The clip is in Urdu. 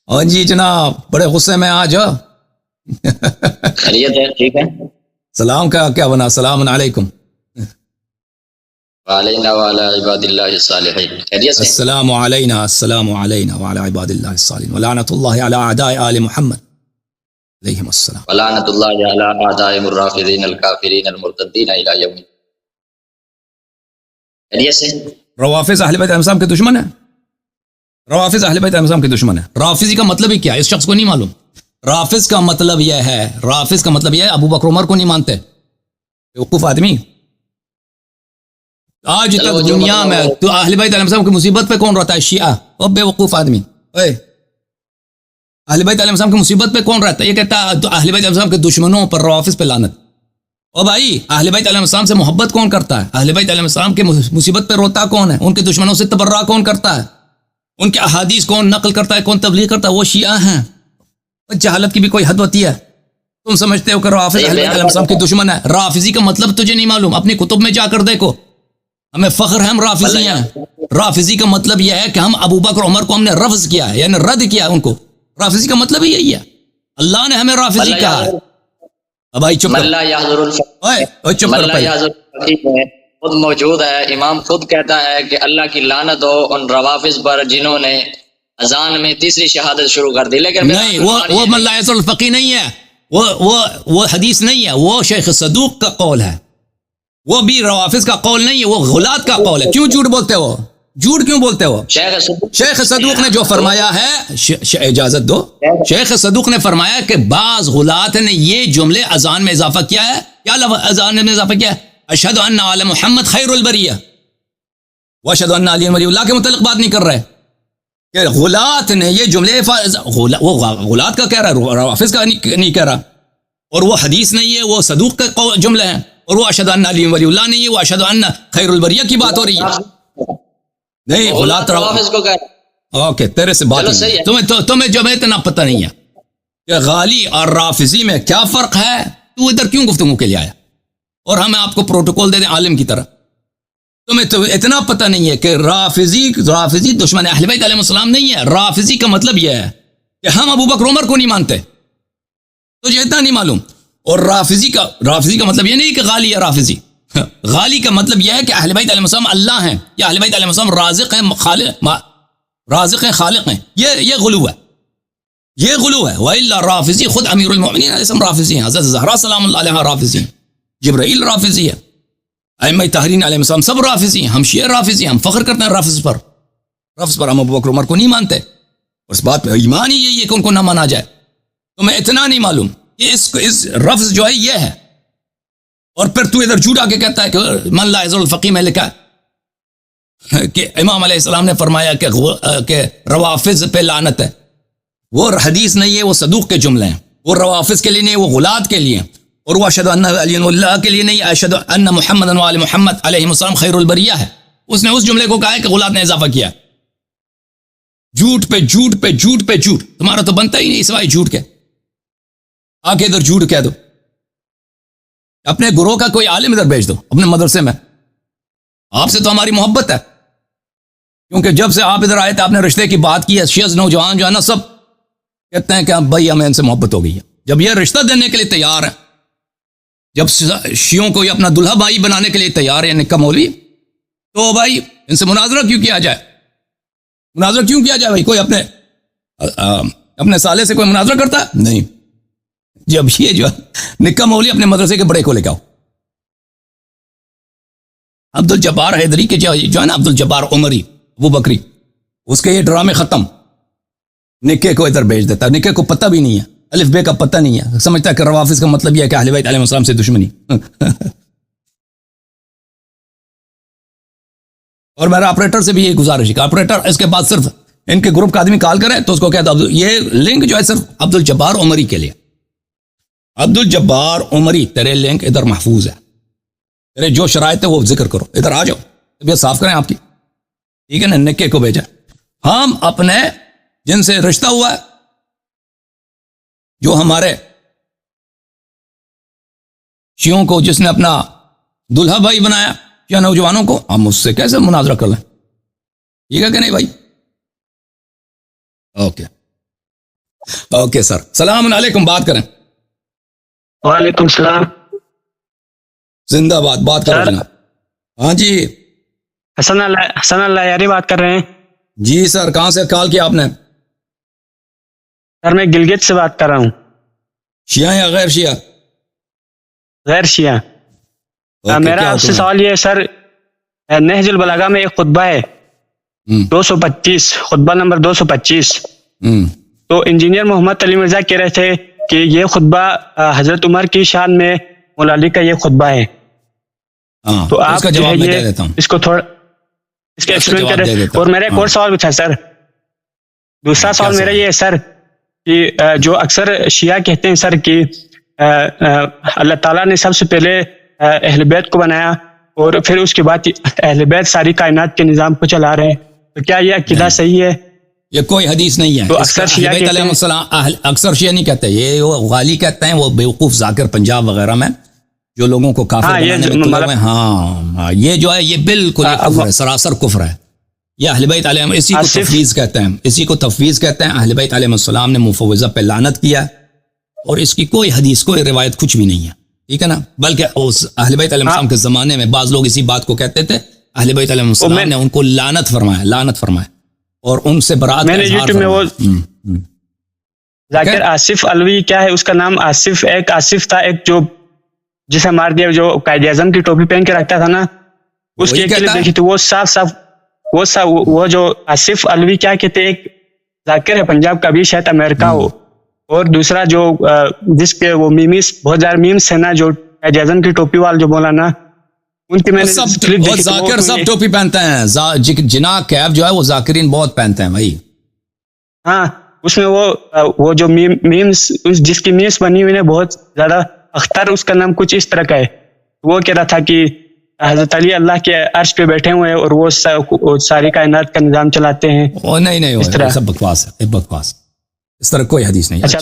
اور جی جناب بڑے غصے میں آج ہو. خیریت ہے؟ ٹھیک ہے. سلام کا کیا بنا؟ السلام علیکم. وعلینا وعلی عباد اللہ الصالحین. خیریت سے؟ السلام علینا وعلی عباد اللہ الصالحین ولعنۃ اللہ علی اعداء آل محمد علیہم السلام. ولعنۃ اللہ علی اعدائهم الرافضین الکافرین المرتدین الی یوم. خیریت سے؟ روافض اہل بیت علیہ السلام کے دشمن ہیں. روافض اہل بیت علیہ السلام کے دشمن ہیں. رافضی کا مطلب ہی کیا ہے اس شخص کو نہیں معلوم. رافض کا مطلب یہ ہے ابو بکر عمر کو نہیں مانتے. بیوقوف آدمی. آج تک دنیا میں تو اہل بیت علیہ السلام کی مصیبت پہ کون رہتا ہے؟ شیعہ. او بیوقوف آدمی. اے اہل بیت علیہ السلام کی مصیبت پہ کون رہتا ہے؟ یہ کہتا ہے تو اہل بیت علیہ السلام کے دشمنوں پر روافض پہ لعنت. او بھائی اہل بیت علیہ السلام سے محبت کون کرتا ہے؟ اہل بیت علیہ السلام کے مصیبت پہ روتا کون ہے؟ ان کے دشمنوں سے تبرہ کون کرتا ہے؟ ان کے احادیث کون نقل کرتا ہے؟ کون تبلیغ کرتا ہے؟ وہ شیعہ ہیں. جہالت کی بھی کوئی حد ہوتی ہے. تم سمجھتے ہو کہ رافض اہل بیت علیہ السلام کے دشمن ہے. رافضی کا مطلب تجھے نہیں معلوم. اپنی کتب میں جا کر دیکھو. ہمیں فخر ہے ہم رافضی ہیں. رافضی کا مطلب یہ ہے کہ ہم ابو بکر عمر کو ہم نے رفض کیا ہے، یعنی رد کیا ان کو. رافضی کا مطلب ہی یہی ہے. اللہ نے ہمیں رافضی کہا ہے. اب بھائی چپ کر. خود موجود ہے، امام خود کہتا ہے کہ اللہ کی لعنت ہو ان روافض پر جنہوں نے اذان میں تیسری شہادت شروع کر دی. لیکن نہیں، وہ من لا یصل الفقی نہیں ہے. وہ حدیث نہیں ہے، وہ شیخ صدوق کا قول ہے. وہ بھی روافض کا قول نہیں ہے، وہ غلات کا قول ہے. کیوں جھوٹ بولتے ہو؟ جھوٹ کیوں بولتے ہو؟ شیخ صدوق نے جو فرمایا ہے، اجازت دو. شیخ صدوق نے فرمایا کہ بعض غلات نے یہ جملے اذان میں اضافہ کیا ہے. کیا لفظ اذان میں اضافہ کیا ہے؟ اشہد ان علی محمد خیر البریہ واشہد ان علی ولی اللہ کے متعلق بات نہیں کر رہے کہ غلات نے یہ جملے. وہ غلات کا کہہ رہا ہے، روافض کا نہیں کہہ رہا. اور وہ حدیث نہیں ہے، وہ صدوق کا جملے ہیں. اور وہ اشہد ان علی ولی اللہ نہیں ہے، وہ اشہد ان خیر البریہ کی بات ہو رہی ہے. نہیں، غلات روافض کو کہہ رہا. اوکے، تیرے سے بات تمہیں جو اتنا پتہ نہیں ہے کہ غالی اور رافضی میں کیا فرق ہے. تو ادھر کیوں گفتگو کے لیے آیا؟ اور ہم آپ کو پروٹوکول دے دیں عالم کی طرح. تمہیں تو اتنا پتہ نہیں ہے کہ رافضی دشمن اہل بیت علیہ السلام نہیں ہے. رافضی کا مطلب یہ ہے کہ ہم ابو بکر عمر کو نہیں مانتے. تجھے اتنا نہیں معلوم. اور رافضی کا مطلب یہ نہیں کہ غالی ہے رافضی. غالی کا مطلب یہ ہے کہ اہل بیت علیہ السلام اللہ ہیں، یا اہل بیت علیہ السلام رازق ہیں خالق ہیں. یہ غلو ہے، یہ غلو ہے. وَإِلَّا رافضی خود امیر المؤمنین علیہ السلام رافضی ہیں. حضرت زہرا سلام اللہ علیہ رافضی ہیں. جبرائیل رافضی ہے. ائمہ طاہرین علیہ السلام سب رافضی ہیں. ہم شیعہ رافضی ہیں. ہم فخر کرتے ہیں رافض پر. ہم ابو بکر عمر کو نہیں مانتے. اس بات پہ ایمان ہی یہی ہے کہ ان کو نہ مانا جائے. تمہیں اتنا نہیں معلوم کہ اس رفض جو ہے یہ ہے. اور پھر تو ادھر جھوٹ آ کے کہتا ہے کہ من لا یزال الفقی میں لکھا ہے کہ امام علیہ السلام نے فرمایا کہ روافض پہ لعنت ہے. وہ حدیث نہیں ہے، وہ صدوق کے جملے ہیں. وہ روافض کے لیے نہیں، وہ غلات کے لیے. اور وہ اشہد ان علی اللہ کے لیے نہیں، اشہد ان محمد وآل محمد علیہ السلام خیر البریہ ہے. اس نے اس جملے کو کہا ہے کہ غلات نے اضافہ کیا. جھوٹ پہ جھوٹ پہ جھوٹ پہ جھوٹ. تمہارا تو بنتا ہی نہیں سوائے جھوٹ کے. آ کے ادھر جھوٹ کہہ دو. اپنے گروہ کا کوئی عالم ادھر بھیج دو اپنے مدرسے میں. آپ سے تو ہماری محبت ہے، کیونکہ جب سے آپ ادھر آئے تھے آپ نے رشتے کی بات کی ہے. شیعہ نوجوان جو ہے نا سب کہتے ہیں کہ بھائی ہمیں ان سے محبت ہو گئی ہے. جب یہ رشتہ دینے کے لیے تیار ہے، جب شیعوں کو یہ اپنا دلہا بھائی بنانے کے لیے تیار ہے نکا مولوی، تو بھائی ان سے مناظرہ کیوں کیا جائے؟ مناظرہ کیوں کیا جائے بھائی؟ کوئی اپنے سالے سے کوئی مناظرہ کرتا ہے؟ نہیں. جب یہ جو نکا مولوی اپنے مدرسے کے بڑے کو لے کے آؤ. عبد الجبار حیدری کے جو ہے نا، عبد الجبار عمری ابو بکری، اس کے یہ ڈرامے ختم. نکے کو ادھر بھیج دیتا. نکے کو پتہ بھی نہیں ہے، الف بے کا پتہ نہیں ہے. سمجھتا ہے کہ روافض کا مطلب یہ ہے کہ اہل بیت علیہ السلام سے دشمنی. اور میرا آپریٹر سے بھی یہ گزارش ہے کہ آپریٹر اس کے بعد صرف ان کے گروپ کا آدمی کال کرے تو اس کو کہتا یہ لنک جو ہے صرف عبد الجبار عمری کے لیے. عبد الجبار عمری تیرے لنک ادھر محفوظ ہے. تیرے جو شرائط ہے وہ ذکر کرو. ادھر آ جاؤ، طبیعت صاف کریں آپ کی. ٹھیک ہے نا؟ نکے کو بھیجا. ہم اپنے جن سے رشتہ ہوا ہے، جو ہمارے شیعوں کو جس نے اپنا دلہا بھائی بنایا یا نوجوانوں کو، ہم اس سے کیسے مناظرہ کر لیں؟ ٹھیک ہے کہ نہیں بھائی؟ اوکے اوکے سر، السلام علیکم، بات کریں. وعلیکم السلام. زندہ باد، بات کریں سر. جناب. ہاں جی حسن اللہ یاری بات کر رہے ہیں. جی سر، کہاں سے کال کیا آپ نے؟ سر میں گلگت سے بات کر رہا ہوں. شیعہ یا غیر شیعہ؟ غیر شیعہ. اوکے، میرا کیا آپ سے حکم ہے؟ سوال یہ ہے سر، نہج البلاغہ میں ایک خطبہ ہے 225، خطبہ نمبر 225. تو انجینئر محمد علی مرزا کہہ رہے تھے کہ یہ خطبہ حضرت عمر کی شان میں مولا علی کا یہ خطبہ ہے. ہاں، تو اس آپ کا جو ہے جواب میں دے یہ دیتا ہوں. اس کو تھوڑا اس کا ایکسپلین جواب کریں. دے دیتا اور ہوں. میرا ایک ہاں. اور سوال پوچھا سر. دوسرا کیا سوال میرا سوال؟ یہ ہے سر کہ جو اکثر شیعہ کہتے ہیں سر کہ اللہ تعالیٰ نے سب سے پہلے اہل بیت کو بنایا اور پھر اس کے بعد اہل بیت ساری کائنات کے نظام کو چلا رہے ہیں. تو کیا یہ عقیدہ صحیح ہے؟ یہ کوئی حدیث نہیں ہے. تو اس کا اکثر شیعہ اہل بیت کہتے علیہ ہیں. السلام اکثر شیعہ نہیں کہتے، یہ وہ غالی کہتے ہیں، وہ بیوقوف ذاکر پنجاب وغیرہ میں جو لوگوں کو کافر ہاں، یہ بنانے میں تلے ہوئے ہیں. ہاں، یہ جو ہے یہ بالکل یہ کفر ہے، سراسر کفر ہے. یہ اہل بیت علیہ، اسی کو آصف. تفویض کہتے ہیں، اسی کو تفویض کہتے ہیں. اہل بیت علیہ السلام نے مفوضہ پہ لعنت کیا اور اس کی کوئی حدیث کوئی روایت کچھ بھی نہیں ہے، ٹھیک ہے نا. بلکہ اس اہل بیت علیہ السلام کے زمانے میں بعض لوگ اسی بات کو کہتے تھے، اہل بیت علیہ السلام نے ان کو لعنت فرمایا اور ان سے برات کا میں نے اظہار یوٹیوب میں وہ فرمایا. ذاکر آصف علوی کیا ہے اس کا نام؟ آصف، ایک آصف تھا، ایک جو جسے مار دیا، جو قائد اعظم کی ٹوپی پہن کے رکھتا تھا نا، اس کی وہی ایک کہتا کلپ ہے؟ دیکھی تھی. وہ صاف وہ جو آصف علوی کیا کہتے ہیں، ایک ذاکر ہے پنجاب کا بھی، شاید امریکہ ہو. اور دوسرا جو جس کے وہ میمز بہت زیادہ میمز ہے نا، جو قائد اعظم کی ٹوپی والے جو مولانا، ان کی میں نے سب کلپ دیکھی تھی. ذاکر سب ٹوپی پہنتے ہیں. جناح کیب جو ہے وہ ذاکرین بہت پہنتے ہیں بھائی. ہاں، اس میں وہ جو میمز جس کی میمز بنی ہوئی ہے بہت زیادہ، اختر اس کا نام کچھ اس طرح کا ہے. وہ کہہ رہا تھا کہ حضرت علی اللہ کے عرش پہ بیٹھے ہوئے ہیں اور وہ ساری کائنات کا نظام چلاتے ہیں. نہیں اس طرح. سب بکواس ہے، بکواس. اس طرح کوئی حدیث نہیں ہے. اچھا.